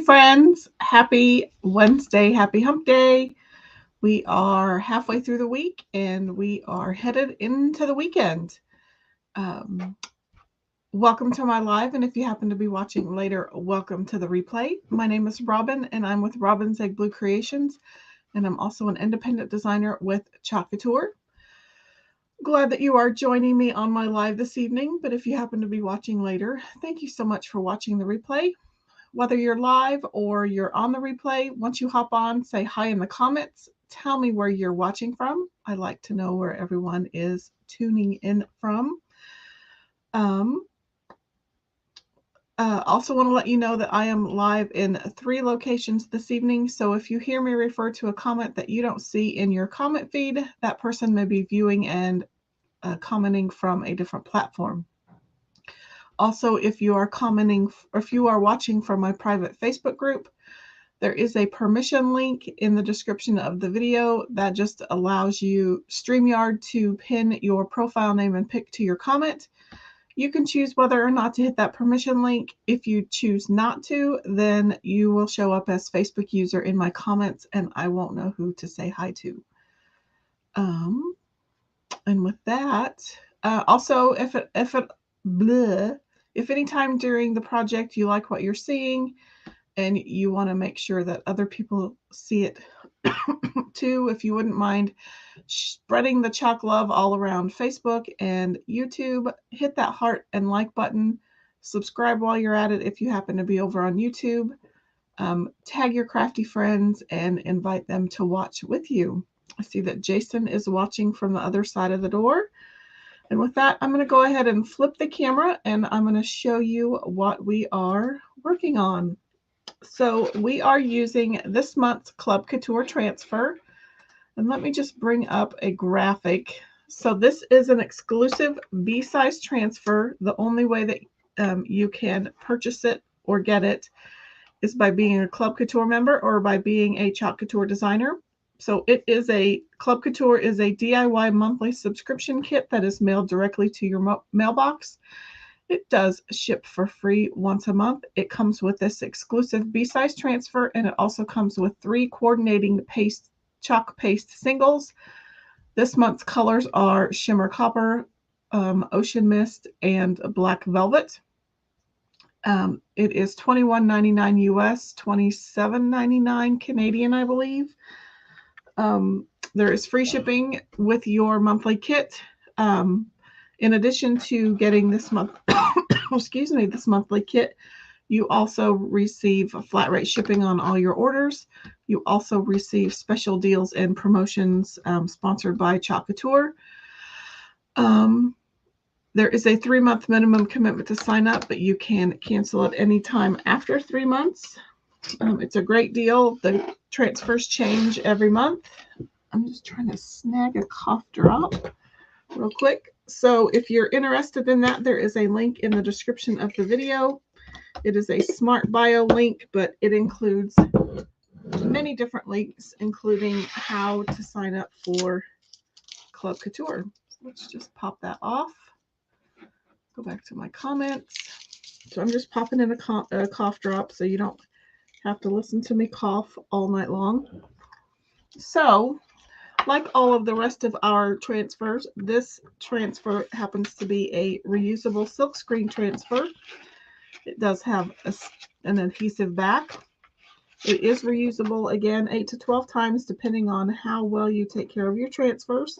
friends. Happy Wednesday. Happy hump day. We are halfway through the week and we are headed into the weekend. Um, Welcome to my live. And if you happen to be watching later, welcome to the replay. My name is Robin and I'm with Robin's Egg Blue Creations. And I'm also an independent designer with Club Couture. Glad that you are joining me on my live this evening. But if you happen to be watching later, thank you so much for watching the replay. Whether you're live or you're on the replay, once you hop on, say hi in the comments. Tell me where you're watching from. I like to know where everyone is tuning in from. Also want to let you know that I am live in 3 locations this evening. So if you hear me refer to a comment that you don't see in your comment feed, that person may be viewing and commenting from a different platform. Also, if you are commenting, or if you are watching from my private Facebook group, there is a permission link in the description of the video that just allows you, StreamYard, to pin your profile name and pic to your comment. You can choose whether or not to hit that permission link. If you choose not to, then you will show up as Facebook user in my comments and I won't know who to say hi to. And with that, also, if anytime during the project you like what you're seeing and you want to make sure that other people see it too, if you wouldn't mind spreading the chalk love all around Facebook and YouTube, hit that heart and like button. Subscribe while you're at it if you happen to be over on YouTube. Tag your crafty friends and invite them to watch with you. I see that Jason is watching from the other side of the door. And with that, I'm going to go ahead and flip the camera and I'm going to show you what we are working on. So we are using this month's Club Couture transfer. And let me just bring up a graphic. So this is an exclusive B-size transfer. The only way that you can purchase it or get it is by being a Club Couture member or by being a Club Couture designer. So Club Couture is a DIY monthly subscription kit that is mailed directly to your mailbox. It does ship for free once a month. It comes with this exclusive B-size transfer, and it also comes with 3 coordinating chalk paste singles. This month's colors are Shimmer Copper, Ocean Mist, and Black Velvet. It is $21.99 US, $27.99 Canadian, I believe. There is free shipping with your monthly kit. In addition to getting this month, this monthly kit, you also receive flat rate shipping on all your orders. You also receive special deals and promotions sponsored by Club Couture. There is a 3-month minimum commitment to sign up, but you can cancel at any time after 3 months. It's a great deal. The transfers change every month. I'm just trying to snag a cough drop real quick. So if you're interested in that, there is a link in the description of the video. It is a Smart Bio link, but it includes many different links, including how to sign up for Club Couture. Let's just pop that off. Go back to my comments. So I'm just popping in a cough drop so you don't have to listen to me cough all night long. So, like all of the rest of our transfers, this transfer happens to be a reusable silkscreen transfer. It does have an adhesive back. It is reusable, again, 8 to 12 times, depending on how well you take care of your transfers.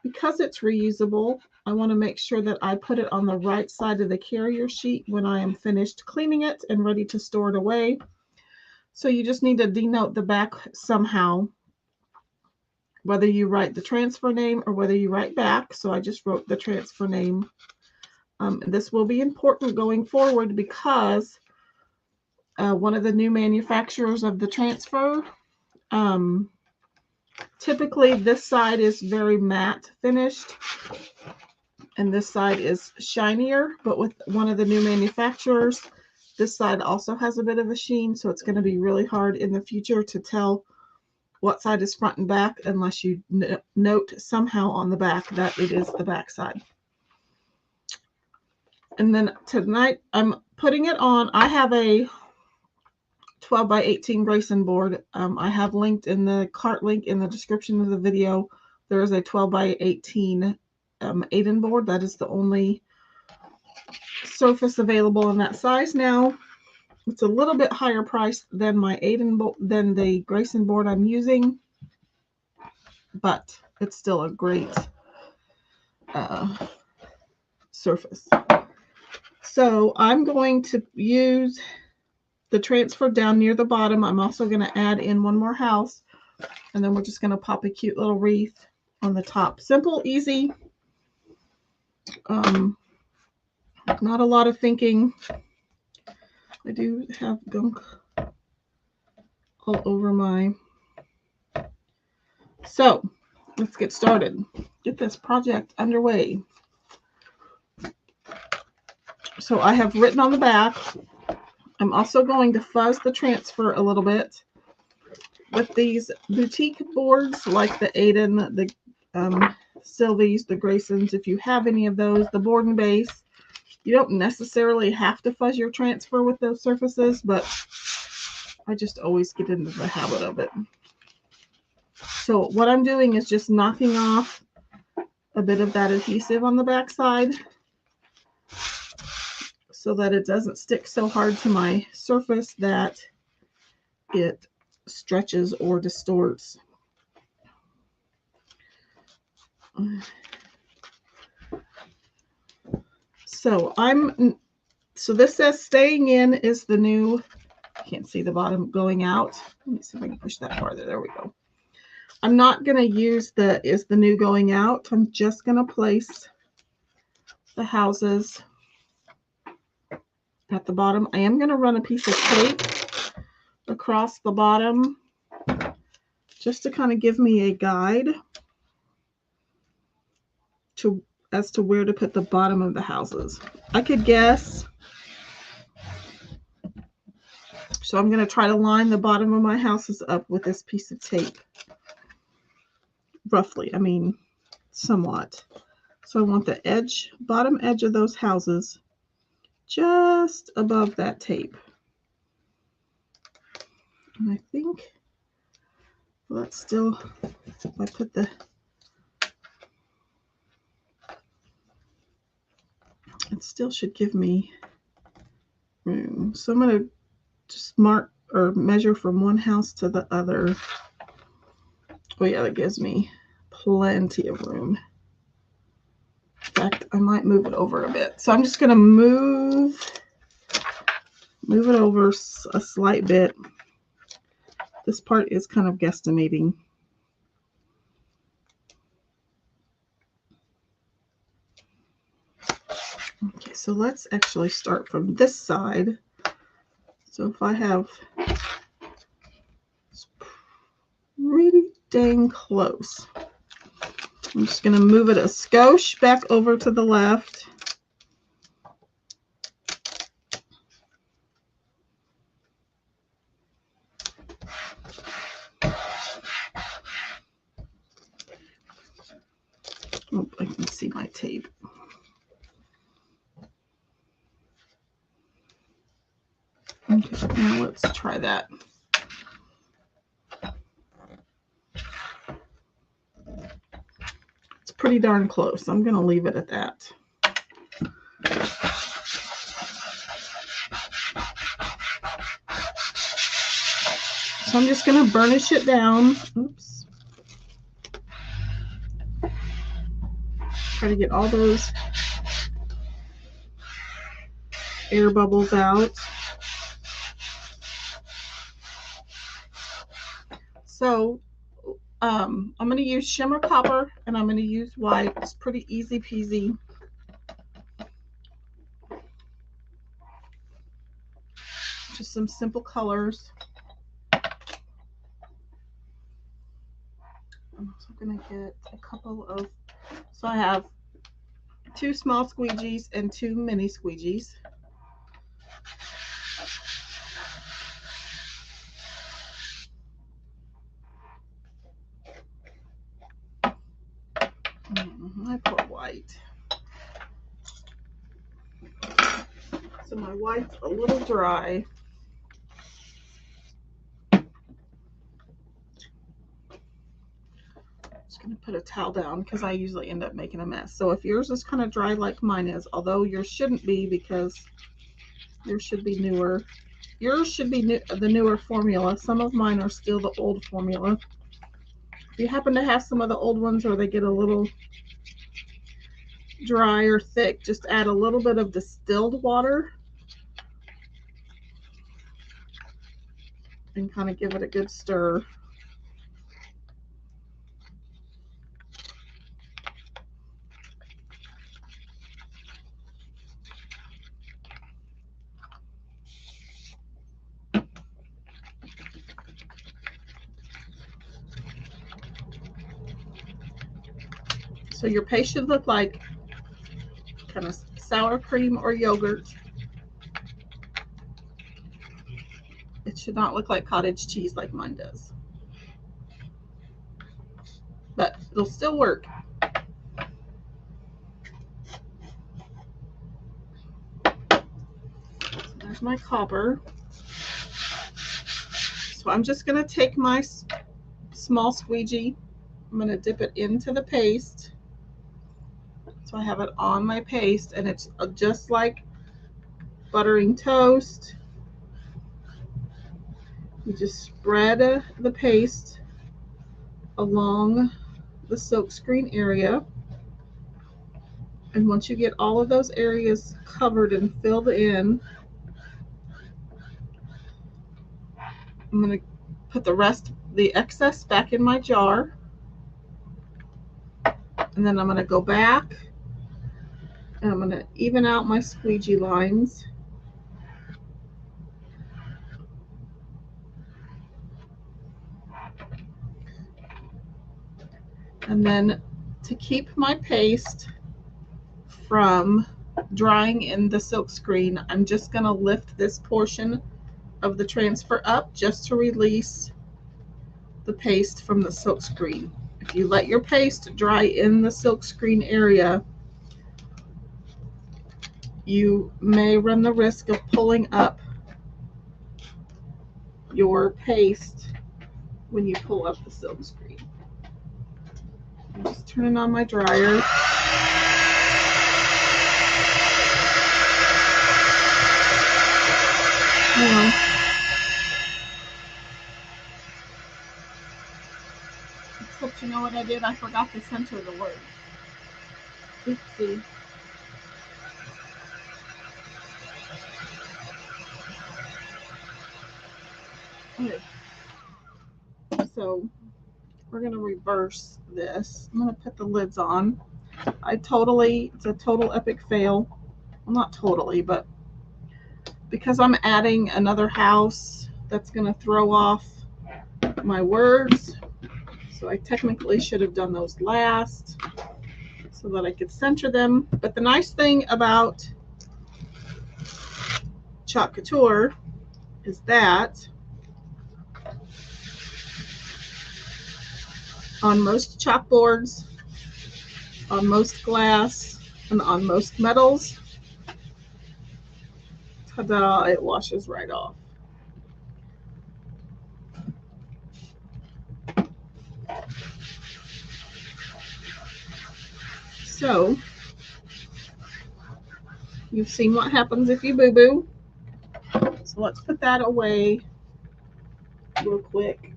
Because it's reusable, I want to make sure that I put it on the right side of the carrier sheet when I am finished cleaning it and ready to store it away. So you just need to denote the back somehow, whether you write the transfer name or whether you write back. So I just wrote the transfer name. This will be important going forward because one of the new manufacturers of the transfer, typically this side is very matte finished and this side is shinier, but with one of the new manufacturers, this side also has a bit of a sheen, so it's going to be really hard in the future to tell what side is front and back unless you note somehow on the back that it is the back side. And then tonight I'm putting it on. I have a 12 by 18 Grayson board. I have linked in the cart link in the description of the video. There is a 12 by 18 Aiden board. That is the only surface available in that size now. It's a little bit higher price than my than the Grayson board I'm using, but it's still a great surface. So I'm going to use the transfer down near the bottom. I'm also going to add in one more house, and then we're just going to pop a cute little wreath on the top. Simple, easy. Not a lot of thinking. I do have gunk all over my. So let's get started. Get this project underway. So I have written on the back. I'm also going to fuzz the transfer a little bit with these boutique boards like the Aiden, the Sylvie's, the Graysons. If you have any of those, the board and base, you don't necessarily have to fuzz your transfer with those surfaces, but I just always get into the habit of it. So what I'm doing is just knocking off a bit of that adhesive on the back side so that it doesn't stick so hard to my surface that it stretches or distorts. So this says staying in is the new, I can't see the bottom, going out. Let me see if I can push that farther. There we go. I'm not going to use the is the new going out. I'm just going to place the houses at the bottom. I am going to run a piece of tape across the bottom just to kind of give me a guide as to where to put the bottom of the houses. I could guess. So I'm going to try to line the bottom of my houses up with this piece of tape. Roughly, I mean, somewhat. So I want the edge, bottom edge of those houses just above that tape. And I think, well, that's still, if I put the, it still should give me room. So I'm going to just mark or measure from one house to the other. Oh yeah, that gives me plenty of room. In fact, I might move it over a bit. So I'm just going to move it over a slight bit. This part is kind of guesstimating. Okay, so let's actually start from this side. So if I have, it's pretty dang close. I'm just going to move it a skosh back over to the left. Oh, I can see my tape. Okay, now let's try that. It's pretty darn close. I'm going to leave it at that. So I'm just going to burnish it down. Oops. Try to get all those air bubbles out. So I'm going to use shimmer copper and I'm going to use white. It's pretty easy peasy. Just some simple colors. I'm also going to get a couple of, so I have 2 small squeegees and 2 mini squeegees. I put white. So my white's a little dry. I'm gonna put a towel down because I usually end up making a mess. So if yours is kind of dry like mine is, although yours shouldn't be because yours should be newer. Yours should be the newer formula. Some of mine are still the old formula. If you happen to have some of the old ones or they get a little dry or thick, just add a little bit of distilled water and kind of give it a good stir. So your paste should look like kind of sour cream or yogurt. It should not look like cottage cheese like mine does. But it'll still work. So there's my copper. So I'm just going to take my small squeegee. I'm going to dip it into the paste. So I have it on my paste, and it's just like buttering toast. You just spread the paste along the silkscreen area. And once you get all of those areas covered and filled in, I'm going to put the excess back in my jar. And then I'm going to go back and I'm going to even out my squeegee lines. And then to keep my paste from drying in the silkscreen, I'm just going to lift this portion of the transfer up just to release the paste from the silkscreen. If you let your paste dry in the silkscreen area, you may run the risk of pulling up your paste when you pull up the silkscreen. I'm just turning on my dryer. Except you know what I did? I forgot to center the word. Oopsie. Okay. So we're going to reverse this. I'm going to put the lids on. It's a total epic fail. Well, not totally, but because I'm adding another house, that's going to throw off my words. So I technically should have done those last so that I could center them. But the nice thing about Club Couture is that on most chalkboards, on most glass, and on most metals, ta-da, it washes right off. So you've seen what happens if you boo-boo. So let's put that away real quick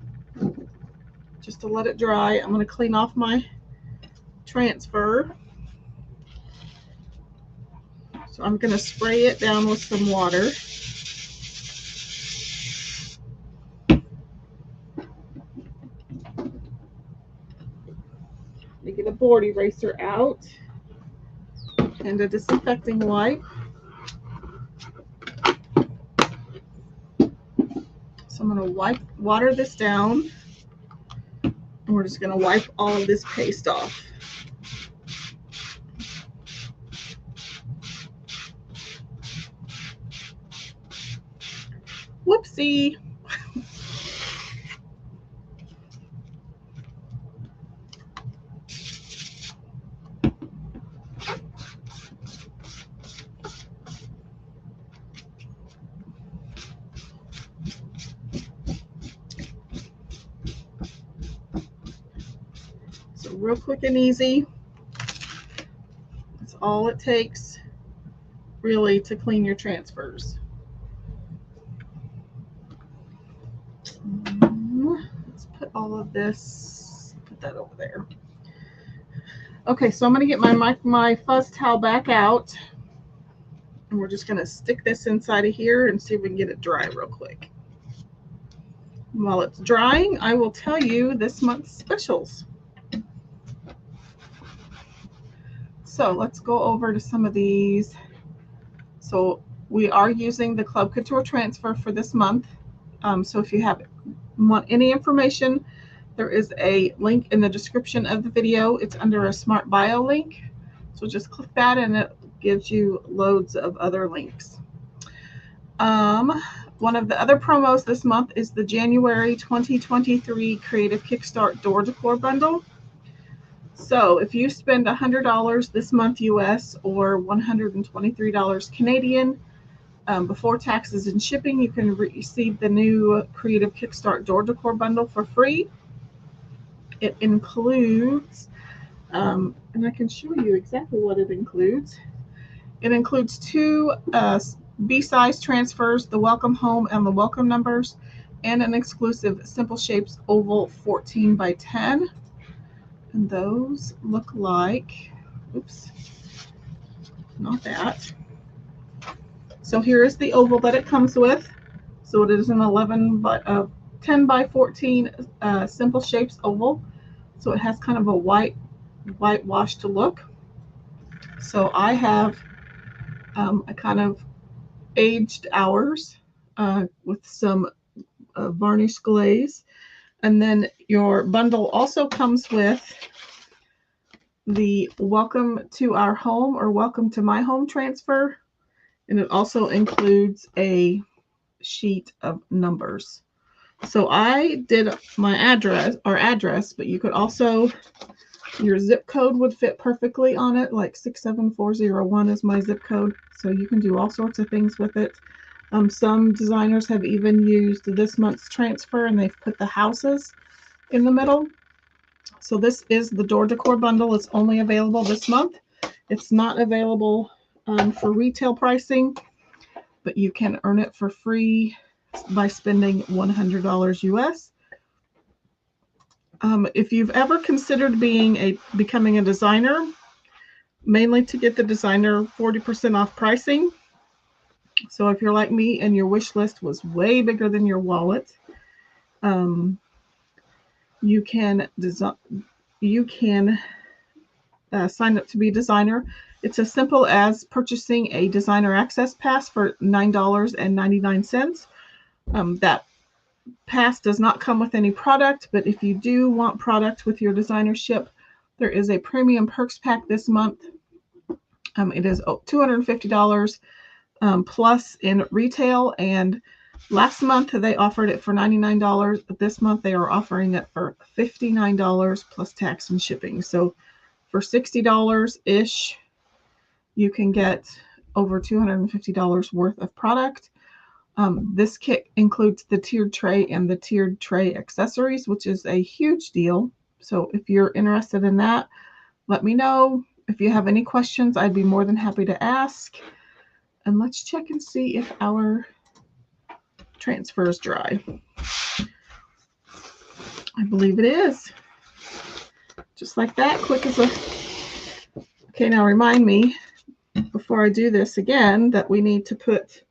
just to let it dry. I'm going to clean off my transfer. So I'm going to spray it down with some water. You get a board eraser out and a disinfecting wipe. So I'm going to water this down, and we're just going to wipe all of this paste off. Whoopsie. real quick and easy. That's all it takes, really, to clean your transfers. Let's put all of this, put that over there. Okay, so I'm going to get my fuzz towel back out, and we're just going to stick this inside of here and see if we can get it dry real quick. While it's drying, I will tell you this month's specials. So let's go over to some of these. So we are using the Club Couture transfer for this month. So if you want any information, there is a link in the description of the video. It's under a Smart Bio link. So just click that and it gives you loads of other links. One of the other promos this month is the January 2023 Creative Kickstart Door Decor Bundle. So if you spend $100 this month US or $123 Canadian, before taxes and shipping, you can receive the new Creative Kickstart Door Decor Bundle for free. It includes, and I can show you exactly what it includes. It includes 2 B-size transfers, the Welcome Home and the Welcome Numbers, and an exclusive Simple Shapes Oval 14 by 10. And those look like, oops, not that. So here is the oval that it comes with. So it is an 10 by 14 Simple Shapes oval. So it has kind of a whitewashed look. So I have a kind of aged ours with some varnish glaze. And then your bundle also comes with the Welcome to Our Home or Welcome to My Home transfer. And it also includes a sheet of numbers. So I did my address, but you could also, your zip code would fit perfectly on it, like 67401 is my zip code. So you can do all sorts of things with it. Some designers have even used this month's transfer and they've put the houses in the middle. So this is the Door Decor Bundle. It's only available this month. It's not available for retail pricing, but you can earn it for free by spending $100 US. If you've ever considered becoming a designer, mainly to get the designer 40% off pricing. So if you're like me and your wish list was way bigger than your wallet, you can sign up to be a designer. It's as simple as purchasing a designer access pass for $9.99. That pass does not come with any product, but if you do want product with your designership, there is a premium perks pack this month. It is $250 plus in retail, and last month they offered it for $99, but this month they are offering it for $59 plus tax and shipping. So for $60-ish, you can get over $250 worth of product. This kit includes the tiered tray and the tiered tray accessories, which is a huge deal. So if you're interested in that, let me know. If you have any questions, I'd be more than happy to ask. And let's check and see if our transfer is dry. I believe it is. Just like that, quick as a... Okay, now remind me, before I do this again, that we need to put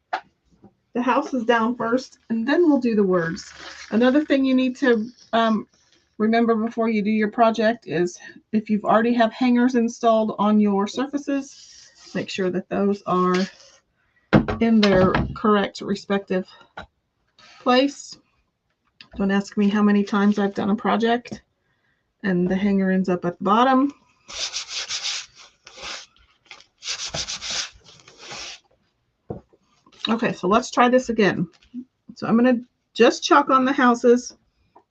the houses down first, and then we'll do the words. Another thing you need to remember before you do your project is if you've already have hangers installed on your surfaces, make sure that those are in their correct respective place. Don't ask me how many times I've done a project and the hanger ends up at the bottom. Okay, so let's try this again. So I'm going to just chalk on the houses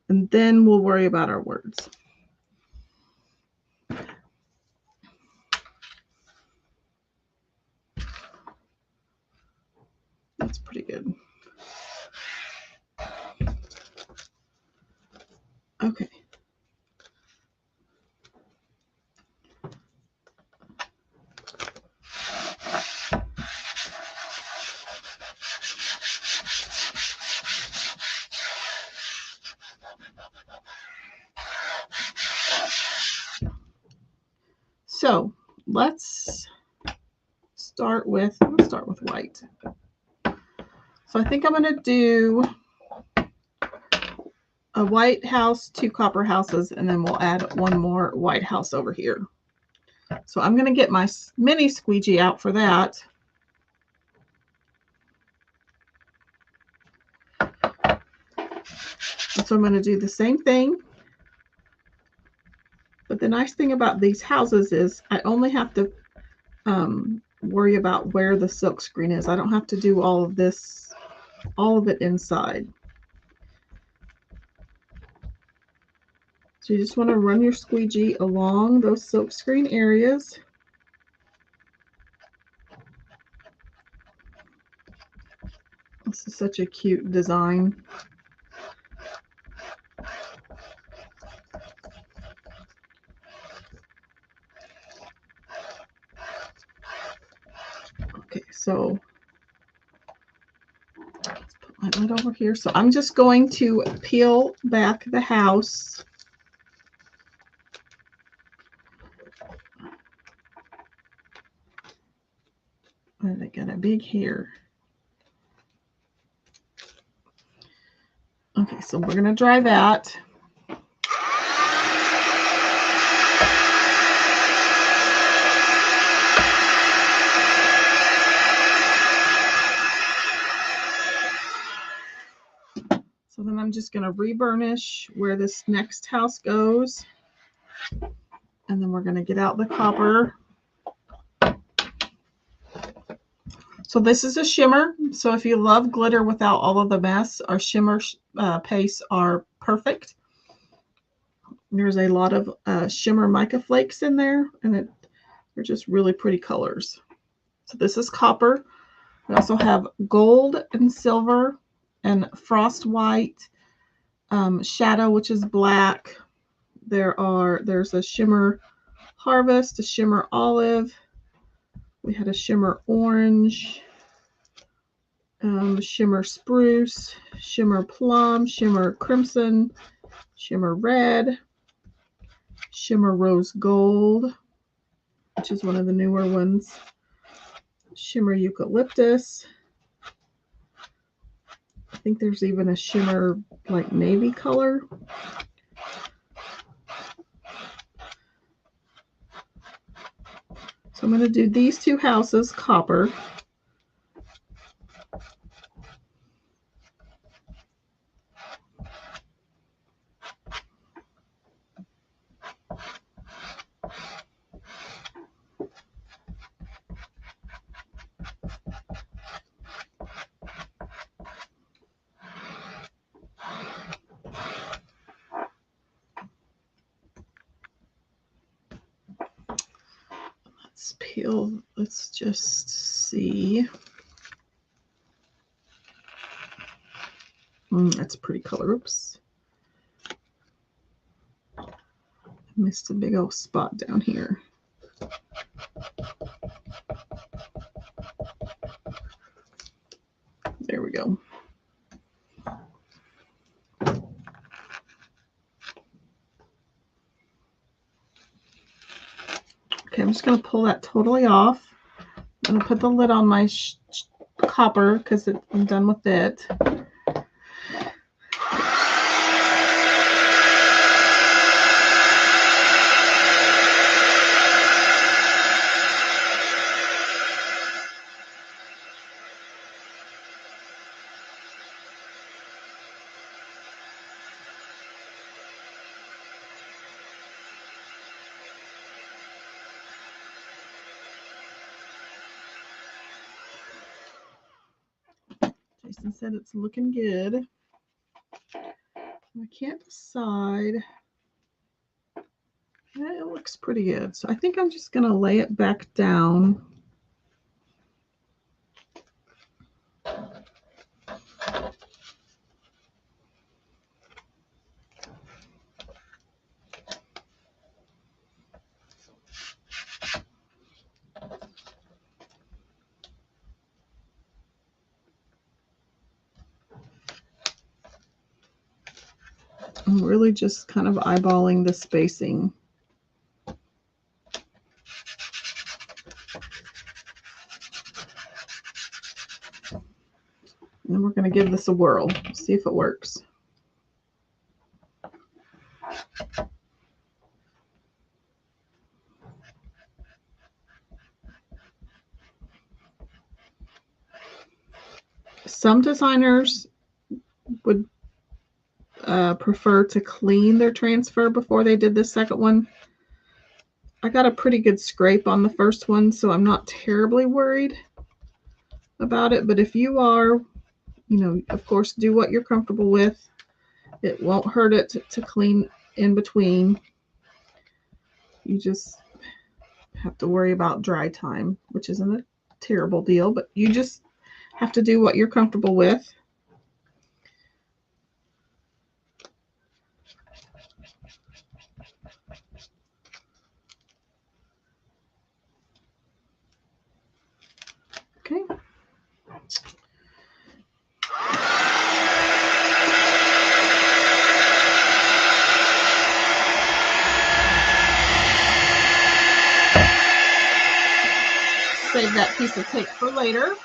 and then we'll worry about our words. That's pretty good. Okay. let's start with white. So I think I'm going to do a white house, 2 copper houses, and then we'll add 1 more white house over here. So I'm going to get my mini squeegee out for that. And so I'm going to do the same thing. But the nice thing about these houses is I only have to worry about where the silk screen is. I don't have to do all of this, all of it inside. So you just want to run your squeegee along those silk screen areas. This is such a cute design. Okay, so let's put my lid over here. So I'm just going to peel back the house. And I got a big hair. Okay, so we're going to dry that. So then I'm just going to reburnish where this next house goes. And then we're going to get out the copper. So this is a shimmer. So if you love glitter without all of the mess, our shimmer pastes are perfect. There's a lot of shimmer mica flakes in there, and they're just really pretty colors. So this is copper. We also have gold and silver and frost white, shadow, which is black. There's a shimmer harvest, a shimmer olive. We had a shimmer orange, shimmer spruce, shimmer plum, shimmer crimson, shimmer red, shimmer rose gold, which is one of the newer ones, shimmer eucalyptus. I think there's even a shimmer like navy color. So I'm going to do these 2 houses copper. Let's peel, let's just see. That's a pretty color. Oops. I missed a big old spot down here. There we go. Okay, I'm just going to pull that totally off. I'm going to put the lid on my copper because I'm done with it. Jason said it's looking good. I can't decide. Yeah, it looks pretty good. So I think I'm just going to lay it back down. I'm really just kind of eyeballing the spacing. And we're going to give this a whirl, see if it works. Some designers would prefer to clean their transfer before they did the second one. I got a pretty good scrape on the first one, so I'm not terribly worried about it. But if you are, of course, do what you're comfortable with. It won't hurt it to clean in between. You just have to worry about dry time, which isn't a terrible deal, but you just have to do what you're comfortable with. Okay. Save that piece of tape for later.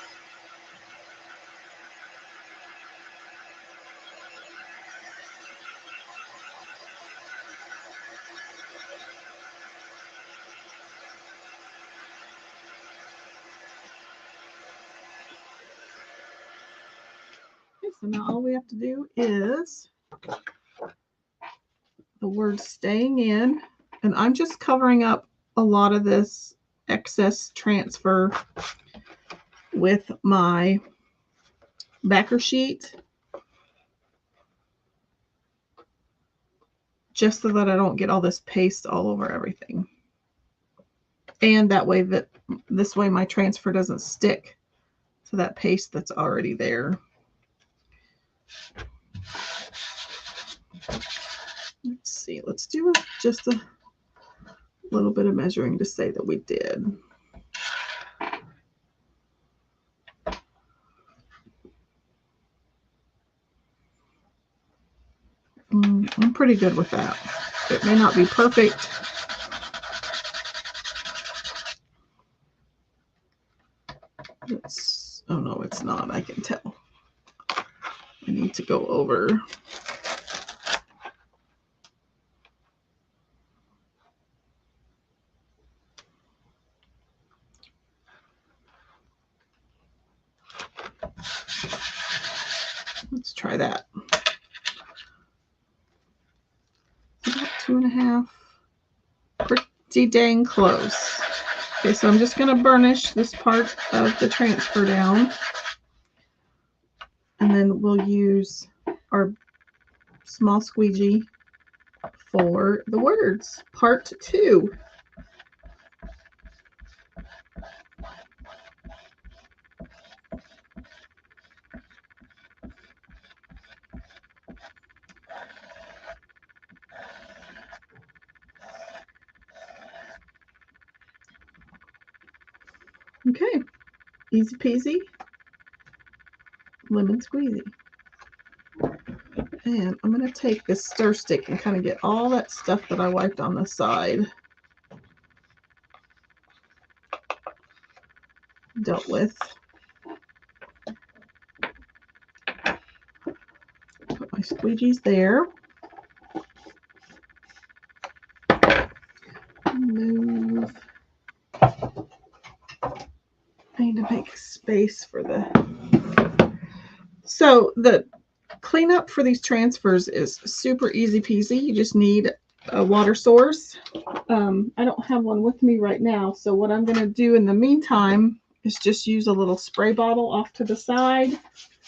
Okay, so now all we have to do is the word staying in, and I'm just covering up a lot of this excess transfer with my backer sheet, just so that I don't get all this paste all over everything. And that way this way my transfer doesn't stick to that paste that's already there. Let's see, let's do just a little bit of measuring to say that we did. I'm pretty good with that. It may not be perfect. Oh no, it's not. I can tell. I need to go over. Let's try that. About 2.5. Pretty dang close. Okay, so I'm just going to burnish this part of the transfer down. And then we'll use our small squeegee for the words, part 2. Okay, easy peasy, lemon squeezy. And I'm going to take this stir stick and kind of get all that stuff that I wiped on the side dealt with. Put my squeegees there. Move. I need to make space for so the cleanup for these transfers is super easy peasy. You just need a water source. I don't have one with me right now, so what I'm going to do in the meantime is just use a little spray bottle off to the side.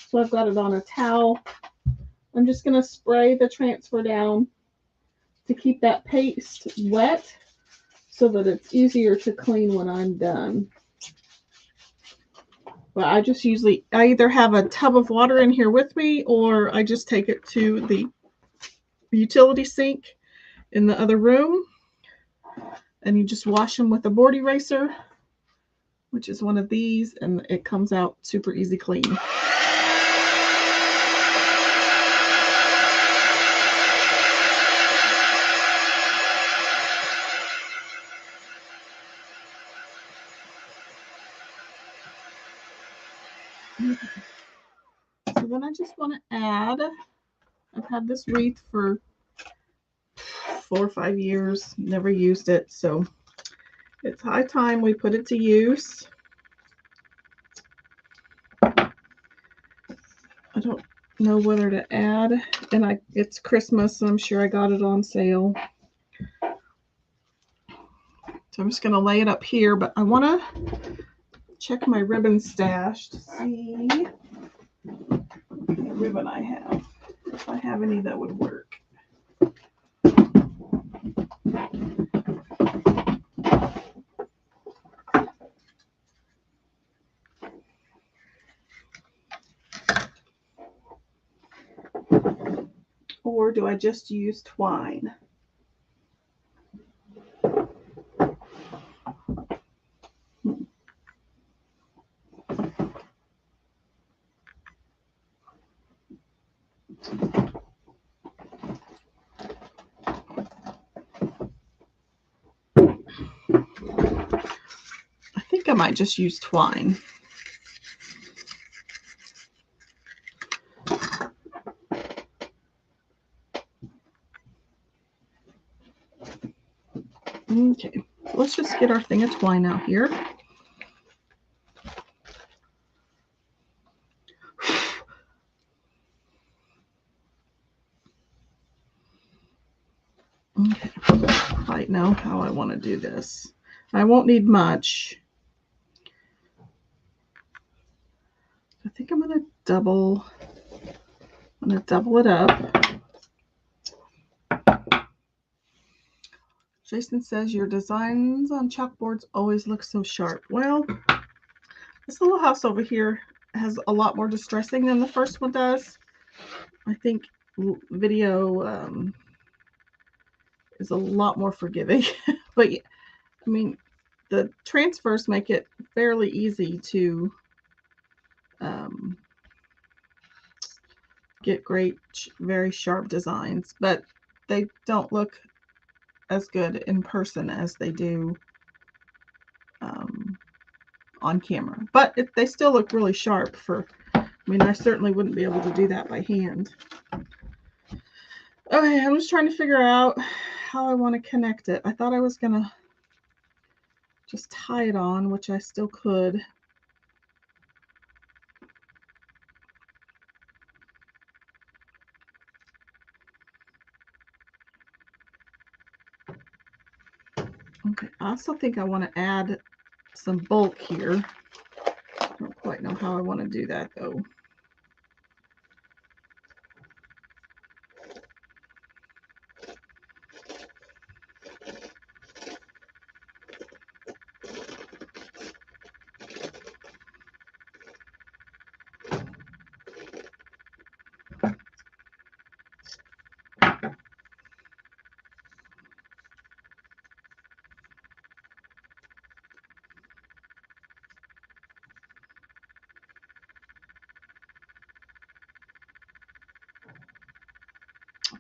So I've got it on a towel. I'm just going to spray the transfer down to keep that paste wet so that it's easier to clean when I'm done. But I either have a tub of water in here with me, or I just take it to the utility sink in the other room, and you just wash them with a board eraser, which is one of these, and it comes out super easy clean. So then I just want to add, I've had this wreath for 4 or 5 years, never used it, so it's high time we put it to use. I don't know whether to add, and it's Christmas, so I'm sure I got it on sale. So I'm just going to lay it up here, but I want to check my ribbon stash to see what ribbon I have, if I have any that would work. Or do I just use twine? I think I might just use twine. Okay, let's just get our thing of twine out here. Okay, I know how I want to do this. I won't need much. I think I'm going to double it up. Jason says your designs on chalkboards always look so sharp. Well, this little house over here has a lot more distressing than the first one does. I think video is a lot more forgiving. But I mean, the transfers make it fairly easy to get great, very sharp designs, but they don't look as good in person as they do on camera. But they still look really sharp I mean, I certainly wouldn't be able to do that by hand. Okay, I'm just trying to figure out how I want to connect it. I thought I was going to just tie it on, which I still could. Okay, I also think I want to add some bulk here. I don't quite know how I want to do that though.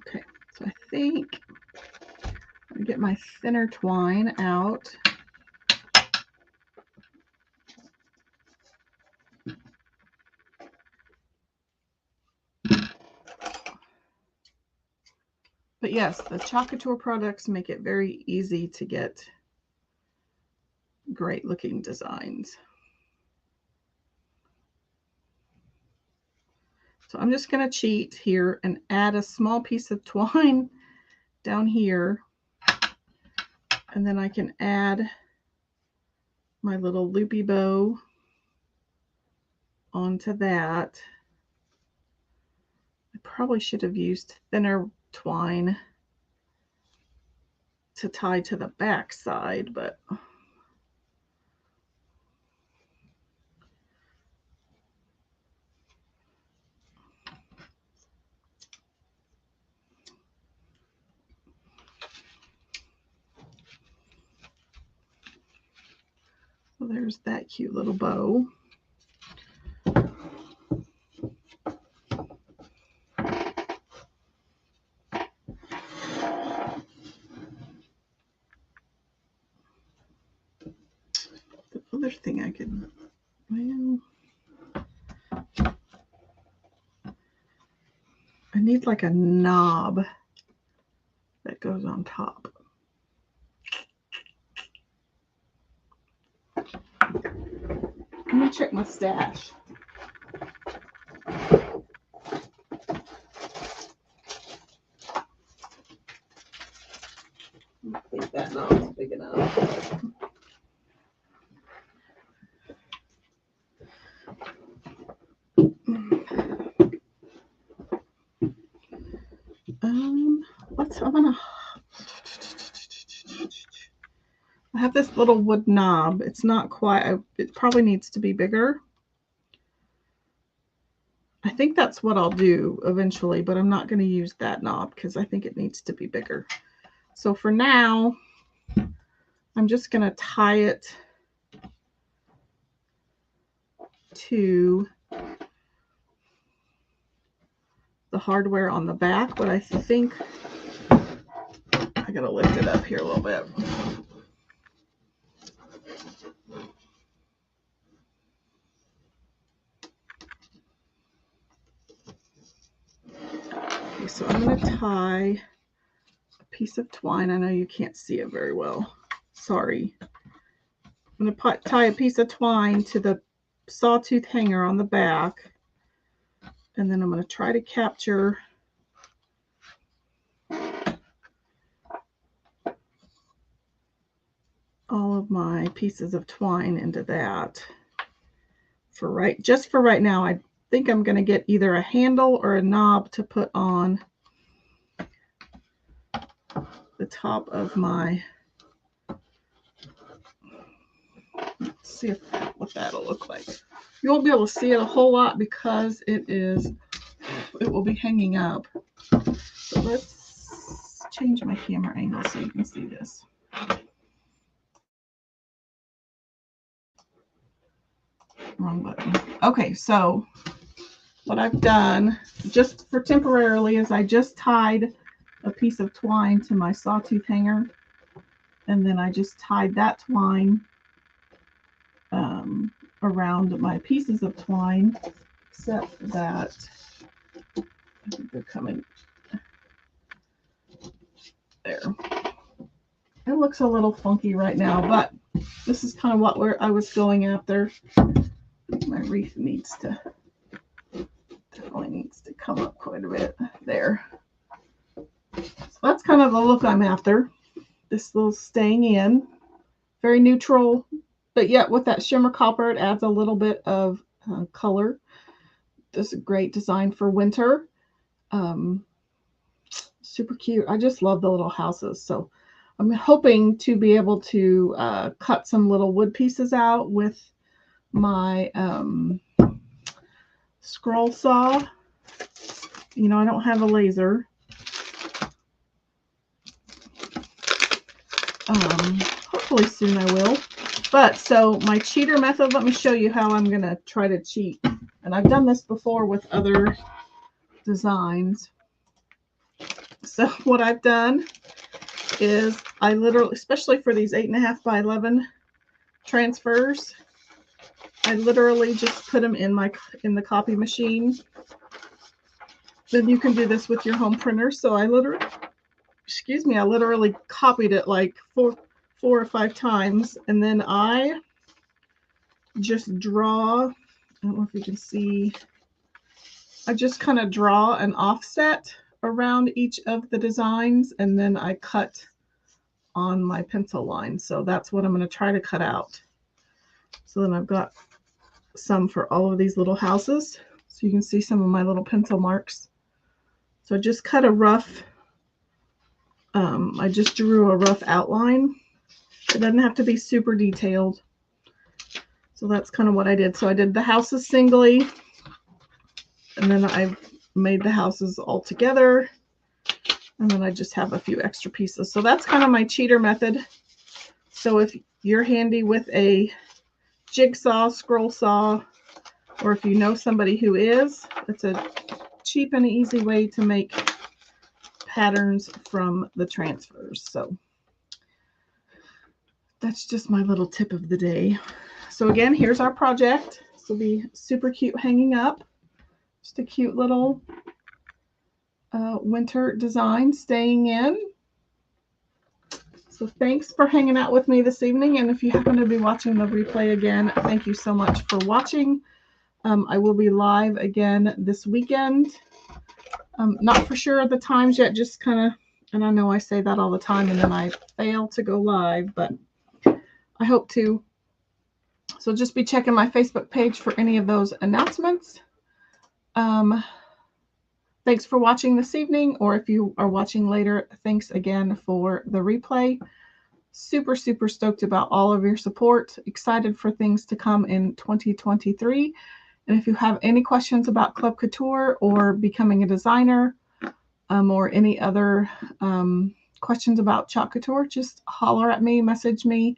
Okay, so I think I'm going to get my thinner twine out. But yes, the Club Couture products make it very easy to get great looking designs. So I'm just going to cheat here and add a small piece of twine down here. And then I can add my little loopy bow onto that. I probably should have used thinner twine to tie to the back side, but so there's that cute little bow. The other thing I could, well, need like a knob that goes on top. Let me check my stash. I think that knob's big enough. I have this little wood knob. It's not quite, it probably needs to be bigger. I think that's what I'll do eventually, but I'm not going to use that knob because I think it needs to be bigger. So for now, I'm just going to tie it to the hardware on the back, but I think I got to lift it up here a little bit. Okay, so I'm going to tie a piece of twine. I know you can't see it very well. Sorry. I'm going to tie a piece of twine to the sawtooth hanger on the back, and then I'm going to try to capture all of my pieces of twine into that. Just for right now, I think I'm going to get either a handle or a knob to put on the top of my, let's see what that'll look like. You won't be able to see it a whole lot because it will be hanging up. So let's change my camera angle so you can see this. Wrong button. Okay, so what I've done just for temporarily is I just tied a piece of twine to my sawtooth hanger, and then I just tied that twine around my pieces of twine, except that I think they're coming there. It looks a little funky right now, but this is kind of what I was going after. My wreath definitely needs to come up quite a bit there. So that's kind of the look I'm after. This little staying in, very neutral, but yet with that shimmer copper, it adds a little bit of color. This is a great design for winter. Super cute. I just love the little houses. So I'm hoping to be able to cut some little wood pieces out with my scroll saw. You know, I don't have a laser. Hopefully soon I will. But so my cheater method, let me show you how I'm going to try to cheat. And I've done this before with other designs. So what I've done is I literally, especially for these 8.5 by 11 transfers, I literally just put them in the copy machine. Then you can do this with your home printer. So I literally copied it like four or five times, and then I just draw. I don't know if you can see. I just kind of draw an offset around each of the designs, and then I cut on my pencil line. So that's what I'm going to try to cut out. So then I've got some for all of these little houses. So you can see some of my little pencil marks. So I just cut a rough, I just drew a rough outline. It doesn't have to be super detailed. So that's kind of what I did. So I did the houses singly, and then I made the houses all together, and then I just have a few extra pieces. So that's kind of my cheater method. So if you're handy with a jigsaw, scroll saw, or if you know somebody who is, it's a cheap and easy way to make patterns from the transfers. So that's just my little tip of the day. So again, here's our project. This will be super cute hanging up. Just a cute little winter design staying in. So thanks for hanging out with me this evening. And if you happen to be watching the replay again, thank you so much for watching. I will be live again this weekend. Not for sure of the times yet, just kind of, and I know I say that all the time and then I fail to go live, but I hope to. So just be checking my Facebook page for any of those announcements. Thanks for watching this evening, or if you are watching later, thanks again for the replay. Super, super stoked about all of your support. Excited for things to come in 2023. And if you have any questions about Club Couture or becoming a designer, or any other questions about Chalk Couture, just holler at me, message me,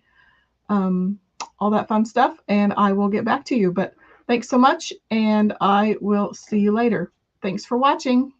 all that fun stuff, and I will get back to you. But thanks so much, and I will see you later. Thanks for watching.